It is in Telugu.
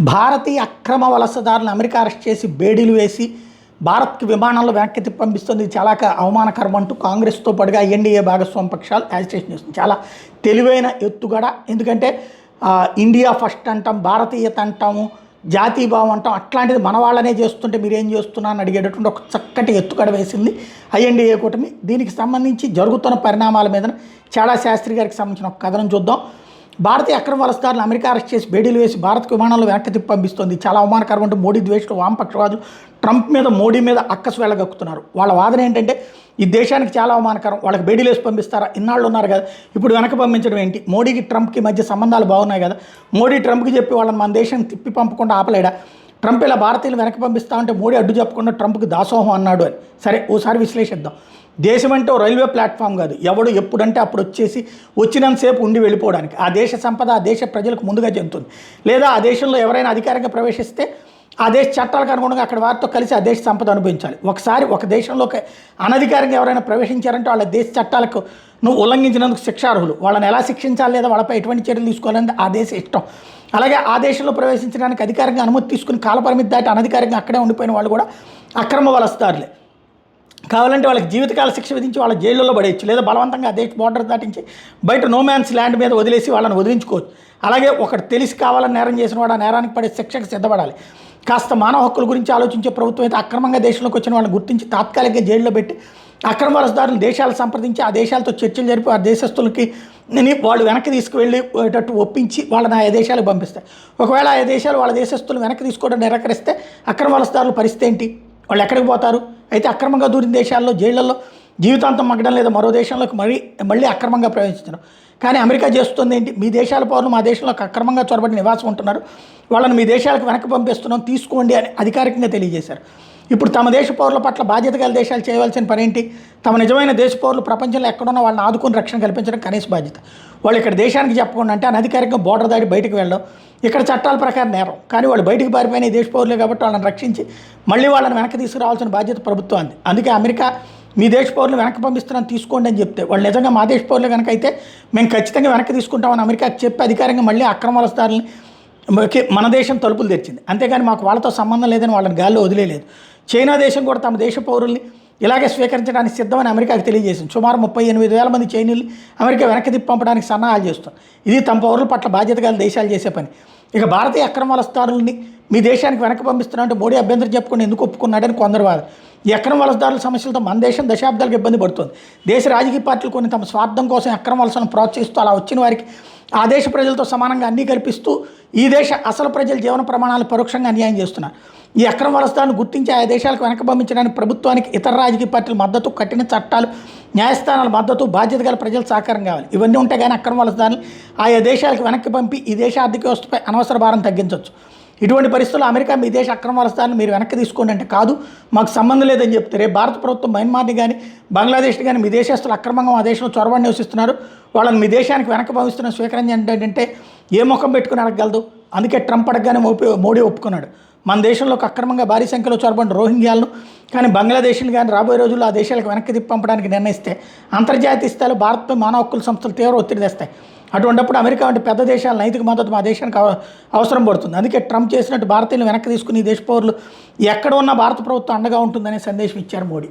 భారతీయ అక్రమ వలసదారులను అమెరికా అరెస్ట్ చేసి బేడీలు వేసి భారత్కి విమానాల్లో వెనక్కి పంపిస్తుంది. ఇది చాలా అవమానకరం అంటూ కాంగ్రెస్తో పాటుగా ఎన్డీఏ భాగస్వామ్య పక్షాలు యాజిటేషన్ చేస్తుంది. చాలా తెలివైన ఎత్తుగడ. ఎందుకంటే ఇండియా ఫస్ట్ అంటాం, భారతీయత అంటాము, జాతీయభావం అంటాం. అట్లాంటిది మన వాళ్ళనే చేస్తుంటే మీరేం చేస్తున్నా అని అడిగేటటువంటి ఒక చక్కటి ఎత్తుగడ వేసింది ఐఎన్డీఏ కూటమి. దీనికి సంబంధించి జరుగుతున్న పరిణామాల మీద చాడా శాస్త్రి గారికి సంబంధించిన ఒక కథనం చూద్దాం. భారతీయ అక్రమ వలసదారులను అమెరికా అరెస్ట్ చేసి బేడీలు వేసి భారత్ విమానాల్లో వెనక్కి పంపిస్తోంది. చాలా అవమానకరం అంటూ మోడీ ద్వేషులు వామపక్షవాదులు ట్రంప్ మీద, మోడీ మీద అక్కసు వెళ్ళగక్కుతున్నారు. వాళ్ళ వాదన ఏంటంటే ఈ దేశానికి చాలా అవమానకరం, వాళ్ళకి బేడీలు వేసి పంపిస్తారా, ఇన్నాళ్ళు ఉన్నారు కదా, ఇప్పుడు వెనక పంపించడం ఏంటి, మోడీకి ట్రంప్కి మధ్య సంబంధాలు బాగున్నాయి కదా, మోడీ ట్రంప్కి చెప్పి వాళ్ళని మన దేశం తిప్పి పంపకుండా ఆపలేడా, ట్రంప్ ఇలా భారతీయులు వెనక్కి పంపిస్తామంటే మోడీ అడ్డు చెప్పకుండా ట్రంప్కి దాసోహం అన్నాడు అని. సరే, ఓసారి విశ్లేషిద్దాం. దేశం అంటే రైల్వే ప్లాట్ఫామ్ కాదు, ఎవడు ఎప్పుడంటే అప్పుడు వచ్చేసి వచ్చినంతసేపు ఉండి వెళ్ళిపోవడానికి. ఆ దేశ సంపద ఆ దేశ ప్రజలకు ముందుగా చెందుతుంది. లేదా ఆ దేశంలో ఎవరైనా అధికారంగా ప్రవేశిస్తే ఆ దేశ చట్టాలకు అనుగుణంగా అక్కడ వారితో కలిసి ఆ దేశ సంపద అనుభవించాలి. ఒకసారి ఒక దేశంలోకి అనధికారంగా ఎవరైనా ప్రవేశించారంటే వాళ్ళ దేశ చట్టాలకు నువ్వు ఉల్లంఘించినందుకు శిక్షార్హులు. వాళ్ళని ఎలా శిక్షించాలి లేదా వాళ్ళపై ఎటువంటి చర్యలు తీసుకోవాలని ఆ దేశ ఇష్టం. అలాగే ఆ దేశంలో ప్రవేశించడానికి అధికారంగా అనుమతి తీసుకుని కాలపరిమితి దాటి అనధికారంగా అక్కడే ఉండిపోయిన వాళ్ళు కూడా అక్రమ వలసదారులే. కావాలంటే వాళ్ళకి జీవితకాల శిక్ష విధించి వాళ్ళ జైళ్ళలో పడేయచ్చు, లేదా బలవంతంగా ఆ దేశ బోర్డర్ దాటించి బయట నోమ్యాన్స్ ల్యాండ్ మీద వదిలేసి వాళ్ళని వదిలించుకోవచ్చు. అలాగే ఒకటి తెలిసి కావాలని నేరం చేసిన వాడు ఆ నేరానికి పడే శిక్షకు సిద్ధపడాలి. కాస్త మానవ హక్కుల గురించి ఆలోచించే ప్రభుత్వం అయితే అక్రమంగా దేశంలోకి వచ్చిన వాళ్ళని గుర్తించి తాత్కాలికంగా జైల్లో పెట్టి అక్రమ వలసదారులు దేశాలు సంప్రదించి ఆ దేశాలతో చర్చలు జరిపి ఆ దేశస్తులకి వాళ్ళు వెనక్కి తీసుకువెళ్ళేటట్టు ఒప్పించి వాళ్ళని ఆ దేశాలకు పంపిస్తారు. ఒకవేళ ఆ దేశాలు వాళ్ళ దేశస్తులు వెనక్కి తీసుకోవడం నిరాకరిస్తే అక్రమ వలసదారుల పరిస్థితి ఏంటి? వాళ్ళు ఎక్కడికి పోతారు? అయితే అక్రమంగా దూరిన దేశాల్లో జైళ్లలో జీవితాంతం మగ్గడం, లేదా మరో దేశంలోకి మళ్ళీ అక్రమంగా ప్రవేశించడం. కానీ అమెరికా చేస్తుంది ఏంటి? మీ దేశాల పౌరులు మా దేశంలోకి అక్రమంగా చొరబడి నివాసం ఉంటున్నారు, వాళ్ళని మీ దేశాలకు వెనక్కి పంపిస్తున్నాం, తీసుకోండి అని అధికారికంగా తెలియజేశారు. ఇప్పుడు తమ దేశ పౌరుల పట్ల బాధ్యత గల దేశాలు చేయవలసిన పని ఏంటి? తమ నిజమైన దేశ పౌరులు ప్రపంచంలో ఎక్కడున్నా వాళ్ళని ఆదుకుని రక్షణ కల్పించడం కనీస బాధ్యత. వాళ్ళు ఇక్కడ దేశానికి చెప్పకుండా అంటే అనధికారికంగా బోర్డర్ దాటి బయటకు వెళ్ళడం ఇక్కడ చట్టాల ప్రకారం నేరం. కానీ వాళ్ళు బయటికి పారిపోయిన ఈ దేశ పౌరులే కాబట్టి వాళ్ళని రక్షించి మళ్ళీ వాళ్ళని వెనక్కి తీసుకురావాల్సిన బాధ్యత ప్రభుత్వానికి. అందుకే అమెరికా మీ దేశ పౌరులు వెనక్కి పంపిస్తున్నాను తీసుకోండి అని చెప్తే వాళ్ళు నిజంగా మా దేశ పౌరులు కనుక అయితే మేము ఖచ్చితంగా వెనక్కి తీసుకుంటామని అమెరికాకి చెప్పి అధికారంగా మళ్ళీ అక్రమ వలసదారులని మన దేశం తలుపులు తెచ్చింది. అంతేగాని మాకు వాళ్ళతో సంబంధం లేదని వాళ్ళని గాల్లో వదిలేదు. చైనా దేశం కూడా తమ దేశ పౌరుల్ని ఇలాగే స్వీకరించడానికి సిద్ధమని అమెరికాకి తెలియజేసింది. సుమారు 38,000 మంది చైనీయులు అమెరికా వెనక్కి తిప్పి పంపడానికి సన్నాహాలు చేస్తుంది. ఇది తమ పౌరుల పట్ల బాధ్యత గల దేశాలు చేసే పని. ఇక భారతీయ అక్రమ వలసదారుల్ని మీ దేశానికి వెనక్కి పంపిస్తున్నారంటే మోడీ అభ్యంతరం చెప్పుకుని ఎందుకు ఒప్పుకున్నాడని కొందరు వాదన. ఈ అక్రమ వలసదారుల సమస్యలతో మన దేశం దశాబ్దాలకు ఇబ్బంది పడుతుంది. దేశ రాజకీయ పార్టీలు కొన్ని తమ స్వార్థం కోసం అక్రమ వలసలను ప్రోత్సహిస్తూ అలా వచ్చిన వారికి ఆ దేశ ప్రజలతో సమానంగా అన్నీ కల్పిస్తూ ఈ దేశ అసలు ప్రజల జీవన ప్రమాణాలు పరోక్షంగా అన్యాయం చేస్తున్నారు. ఈ అక్రమ వలసదారులను గుర్తించి ఆయా దేశాలకు వెనక పంపించడానికి ప్రభుత్వానికి ఇతర రాజకీయ పార్టీల మద్దతు, కఠిన చట్టాలు, న్యాయస్థానాల మద్దతు, బాధ్యత గల ప్రజల సహకారం కావాలి. ఇవన్నీ ఉంటే కానీ అక్రమ వలసదారులు ఆయా దేశాలకు వెనక్కి పంపి ఈ దేశ ఆర్థిక వ్యవస్థపై అనవసర భారం తగ్గించవచ్చు. ఇటువంటి పరిస్థితుల్లో అమెరికా మీ దేశ అక్రమ వలసదారులను మీరు వెనక్కి తీసుకోండి అంటే కాదు, మాకు సంబంధం లేదని చెప్తే రేపు భారత ప్రభుత్వం మయన్మార్ని కానీ బంగ్లాదేశ్ని కానీ మీ దేశస్తులు అక్రమంగా మా దేశంలో చొరబడి నివసిస్తున్నారు, వాళ్ళని మీ దేశానికి వెనక్కి పంపిస్తున్న స్వీకరించండి అంటే ఏ ముఖం పెట్టుకుని అడగగలదు? అందుకే ట్రంప్ అడగగానే మోడీ ఒప్పుకున్నాడు. మన దేశంలోకి అక్రమంగా భారీ సంఖ్యలో చొరబడిన రోహింగ్యాలను కానీ బంగ్లాదేశ్ని కానీ రాబోయే రోజుల్లో ఆ దేశాలకు వెనక్కి తిప్పంపడానికి నిర్ణయిస్తే అంతర్జాతీయ స్థాయిలో భారత్పై మానవ హక్కుల సంస్థలు తీవ్ర ఒత్తిడి తెస్తాయి. అటువంటిప్పుడు అమెరికా వంటి పెద్ద దేశాల నైతిక మద్దతు మా దేశానికి అవసరం పడుతుంది. అందుకే ట్రంప్ చేసినట్టు భారతీయులు వెనక్కి తీసుకుని ఈ దేశ పౌరులు ఎక్కడ ఉన్నా భారత ప్రభుత్వం అండగా ఉంటుందనే సందేశం ఇచ్చారు మోడీ.